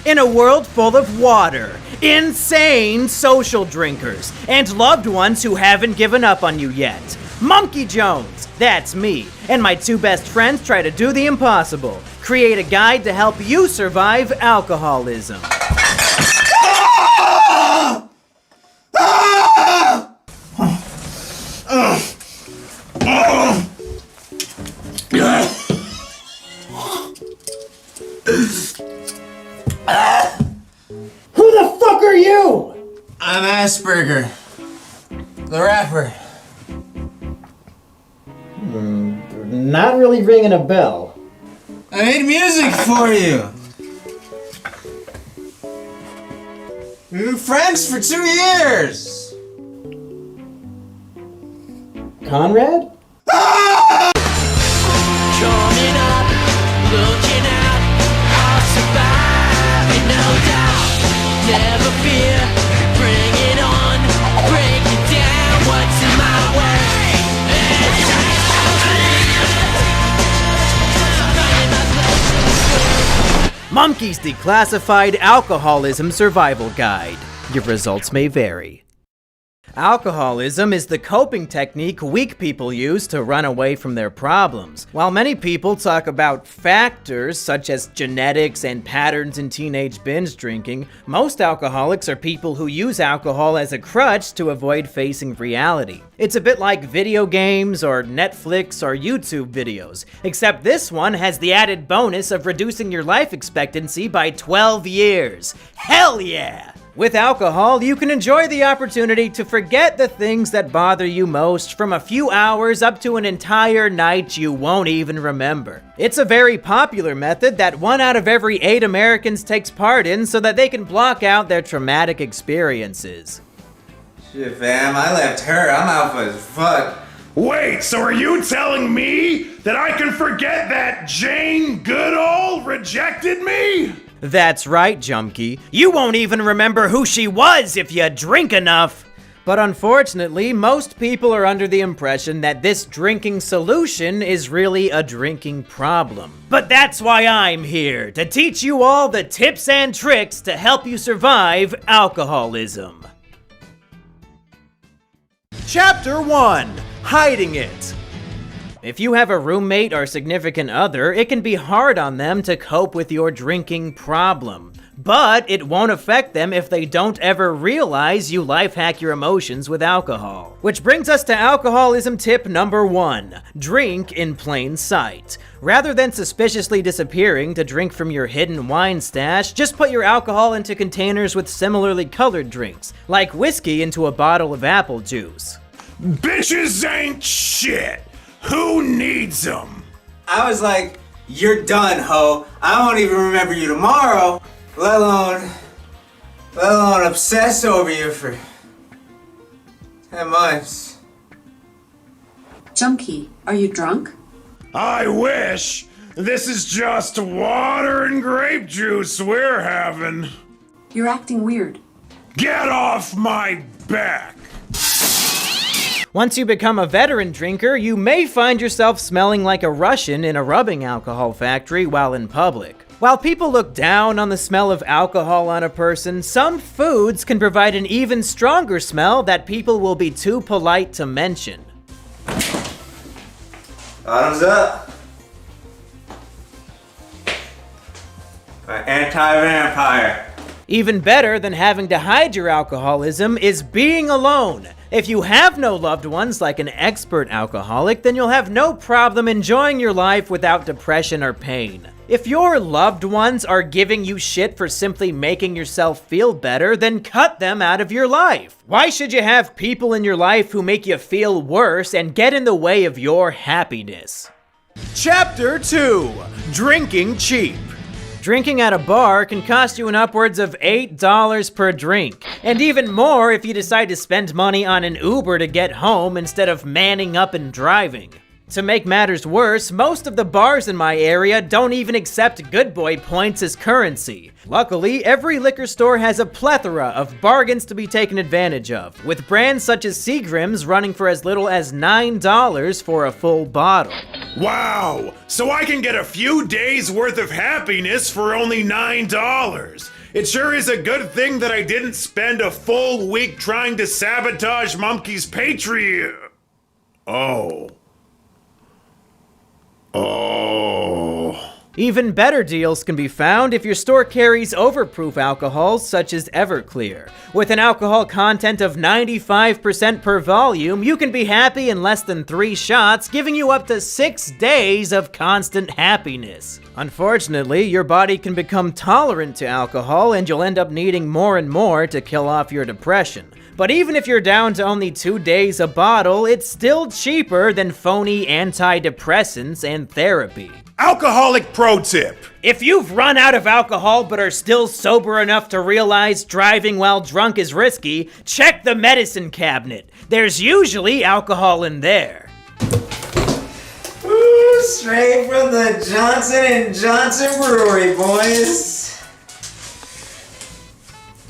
In a world full of water, insane social drinkers, and loved ones who haven't given up on you yet, Mumkey Jones, that's me, and my two best friends try to do the impossible. Create a guide to help you survive alcoholism. Who the fuck are you? I'm Asperger, the rapper. Not really ringing a bell. I made music for you. We've been friends for 2 years. Conrad? Coming up, looking out, I'll survive, no doubt. Never fear, bring it on, break it down, what's in my way? Mumkey's Declassified Alcoholism Survival Guide. Your results may vary. Alcoholism is the coping technique weak people use to run away from their problems. While many people talk about factors such as genetics and patterns in teenage binge drinking, most alcoholics are people who use alcohol as a crutch to avoid facing reality. It's a bit like video games or Netflix or YouTube videos, except this one has the added bonus of reducing your life expectancy by 12 years. Hell yeah! With alcohol, you can enjoy the opportunity to forget the things that bother you most from a few hours up to an entire night you won't even remember. It's a very popular method that 1 out of every 8 Americans takes part in so that they can block out their traumatic experiences. Shit, fam, I left her. I'm alpha as fuck. Wait, so are you telling me that I can forget that Jane Goodall rejected me? That's right, Jumkey. You won't even remember who she was if you drink enough. But unfortunately, most people are under the impression that this drinking solution is really a drinking problem. But that's why I'm here, to teach you all the tips and tricks to help you survive alcoholism. Chapter 1: Hiding It. If you have a roommate or significant other, it can be hard on them to cope with your drinking problem. But it won't affect them if they don't ever realize you life hack your emotions with alcohol. Which brings us to alcoholism tip number 1: drink in plain sight. Rather than suspiciously disappearing to drink from your hidden wine stash, just put your alcohol into containers with similarly colored drinks, like whiskey into a bottle of apple juice. Bitches ain't shit. Who needs them? I was like, you're done, ho. I won't even remember you tomorrow, let alone obsess over you for 10 months. Junkie, are you drunk? I wish. This is just water and grape juice we're having. You're acting weird. Get off my back. Once you become a veteran drinker, you may find yourself smelling like a Russian in a rubbing alcohol factory while in public. While people look down on the smell of alcohol on a person, some foods can provide an even stronger smell that people will be too polite to mention. Bottoms up. Anti-vampire. Even better than having to hide your alcoholism is being alone. If you have no loved ones like an expert alcoholic, then you'll have no problem enjoying your life without depression or pain. If your loved ones are giving you shit for simply making yourself feel better, then cut them out of your life. Why should you have people in your life who make you feel worse and get in the way of your happiness? Chapter 2: Drinking Cheap. Drinking at a bar can cost you an upwards of $8 per drink, and even more if you decide to spend money on an Uber to get home instead of manning up and driving. To make matters worse, most of the bars in my area don't even accept Good Boy points as currency. Luckily, every liquor store has a plethora of bargains to be taken advantage of, with brands such as Seagram's running for as little as $9 for a full bottle. Wow! So I can get a few days worth of happiness for only $9. It sure is a good thing that I didn't spend a full week trying to sabotage Mumkey's Patreon. Oh. Even better deals can be found if your store carries overproof alcohols such as Everclear. With an alcohol content of 95% per volume, you can be happy in less than 3 shots, giving you up to 6 days of constant happiness. Unfortunately, your body can become tolerant to alcohol and you'll end up needing more and more to kill off your depression. But even if you're down to only 2 days a bottle, it's still cheaper than phony antidepressants and therapy. Alcoholic pro tip. If you've run out of alcohol but are still sober enough to realize driving while drunk is risky, check the medicine cabinet. There's usually alcohol in there. Ooh, straight from the Johnson & Johnson Brewery, boys.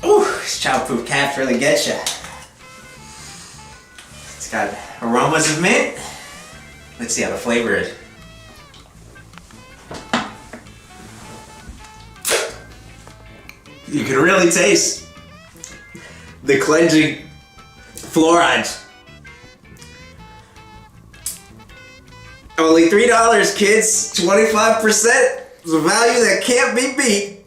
Ooh, this childproof caps really get ya. It's got aromas of mint. Let's see how the flavor is. You can really taste the cleansing fluorides. Only $3, kids. 25%. It's a value that can't be beat.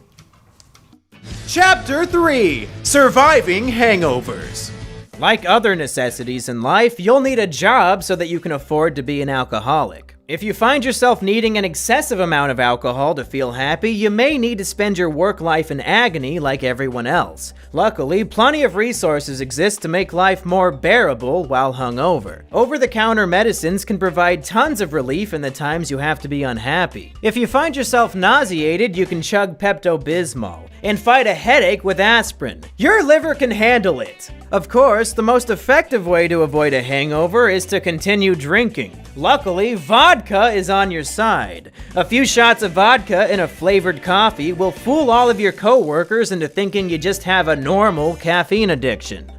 Chapter 3: Surviving Hangovers. Like other necessities in life, you'll need a job so that you can afford to be an alcoholic. If you find yourself needing an excessive amount of alcohol to feel happy, you may need to spend your work life in agony like everyone else. Luckily, plenty of resources exist to make life more bearable while hungover. Over-the-counter medicines can provide tons of relief in the times you have to be unhappy. If you find yourself nauseated, you can chug Pepto-Bismol and fight a headache with aspirin. Your liver can handle it. Of course, the most effective way to avoid a hangover is to continue drinking. Luckily, vodka is on your side. A few shots of vodka in a flavored coffee will fool all of your coworkers into thinking you just have a normal caffeine addiction.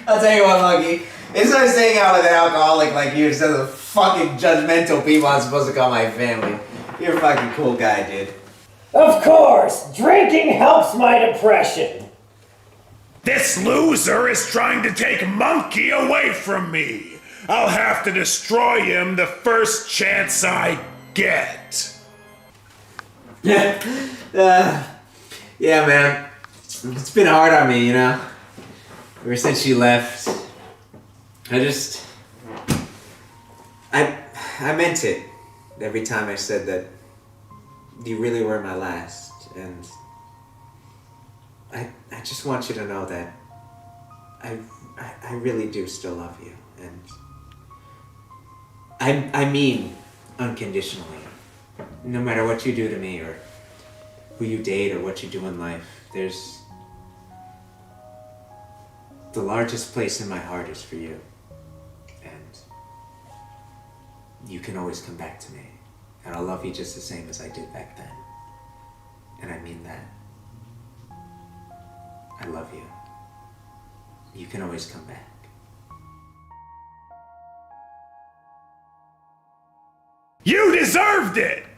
I'll tell you what, Mumkey. Instead of staying out with an alcoholic like you, instead of the fucking judgmental people I'm supposed to call my family, you're a fucking cool guy, dude. Of course, drinking helps my depression. This loser is trying to take Mumkey away from me. I'll have to destroy him the first chance I get. Yeah, man. It's been hard on me, you know? Ever since she left, I meant it every time I said that you really were my last, and I just want you to know that I really do still love you, and I mean unconditionally. No matter what you do to me, or who you date, or what you do in life, there's the largest place in my heart is for you, and you can always come back to me, and I'll love you just the same as I did back then, and I mean that. I love you. You can always come back. You deserved it!